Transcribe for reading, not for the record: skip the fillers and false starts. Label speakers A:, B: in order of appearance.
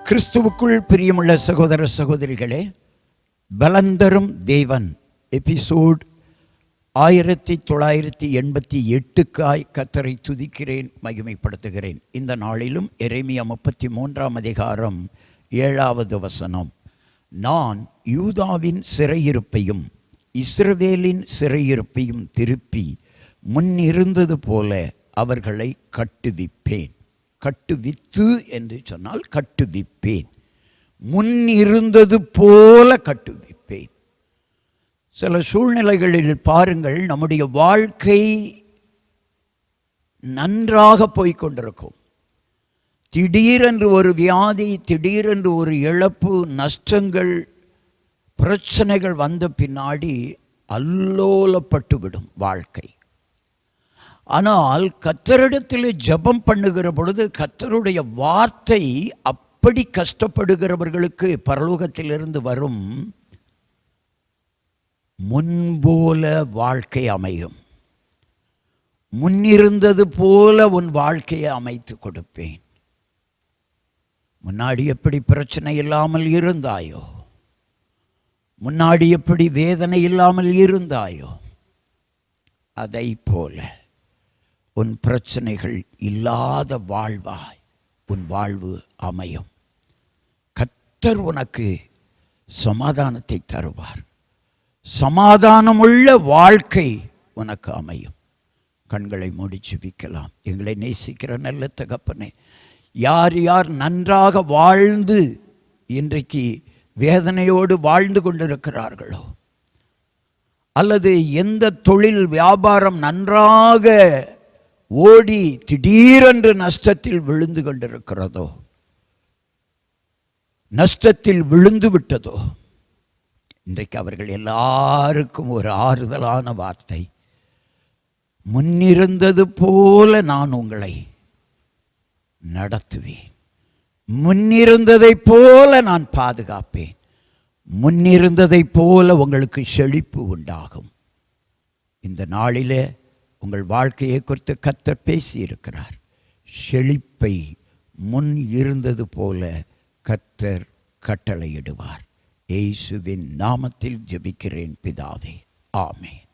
A: கிறிஸ்துவுக்குள் பிரியமுள்ள சகோதர சகோதரிகளே, பலந்தரும் தேவன் எபிசோட் 1988க்காய் கர்த்தரை துதிக்கிறேன், மகிமைப்படுத்துகிறேன். இந்த நாளிலும் எரேமியா 33 அதிகாரம் 7வது வசனம், நான் யூதாவின் சிறையிருப்பையும் இஸ்ரவேலின் சிறையிருப்பையும் திருப்பி முன்னிருந்தது போல அவர்களை கட்டுவிப்பேன். கட்டுவித்து என்று சொன்னால் கட்டுவிப்பேன், முன்னிருந்தது போல கட்டுவிப்பேன். சில சூழ்நிலைகளில் பாருங்கள், நம்முடைய வாழ்க்கை நன்றாக போய்கொண்டிருக்கும். திடீரென்று ஒரு வியாதி, திடீரென்று ஒரு இழப்பு, நஷ்டங்கள், பிரச்சனைகள் வந்த பின்னாடி அல்லோலப்பட்டுவிடும் வாழ்க்கை. ஆனால் கர்த்தரிடத்தில் ஜெபம் பண்ணுகிற பொழுது கர்த்தருடைய வார்த்தை அப்படி கஷ்டப்படுகிறவர்களுக்கு பரலோகத்திலிருந்து வரும், முன்போல வாழ்க்கை அமையும், முன்னிருந்தது போல உன் வாழ்க்கையை அமைத்து கொடுப்பேன். முன்னாடி எப்படி பிரச்சனை இல்லாமல் இருந்தாயோ, முன்னாடி எப்படி வேதனை இல்லாமல் இருந்தாயோ, அதை போல உன் பிரச்சனைகள் இல்லாத வாழ்வாய் உன் வாழ்வு அமையும். கர்த்தர் உனக்கு சமாதானத்தை தருவார். சமாதானமுள்ள வாழ்க்கை உனக்கு அமையும். கண்களை மூடி ஜெபிக்கலாம். எங்களை நேசிக்கிற நல்ல தகப்பனே, யார் யார் நன்றாக வாழ்ந்து இன்றைக்கு வேதனையோடு வாழ்ந்து கொண்டிருக்கிறார்களோ, அல்லது எந்த தொழில் வியாபாரம் நன்றாக ஓடி திடீரென்று நஷ்டத்தில் விழுந்து கொண்டிருக்கிறதோ, நஷ்டத்தில் விழுந்து விட்டதோ, இன்றைக்கு அவர்கள் எல்லாருக்கும் ஒரு ஆறுதலான வார்த்தை, முன்னிருந்தது போல நான் உங்களை நடத்துவேன், முன்னிருந்ததை போல நான் பாதுகாப்பேன், முன்னிருந்ததை போல உங்களுக்கு செழிப்பு உண்டாகும். இந்த நாளிலே உங்கள் வாழ்க்கையை குறித்து கர்த்தர் பேசியிருக்கிறார். செழிப்பை முன் இருந்தது போல கர்த்தர் கட்டளையிடுவார். இயேசுவின் நாமத்தில் ஜெபிக்கிறேன் பிதாவே, ஆமென்.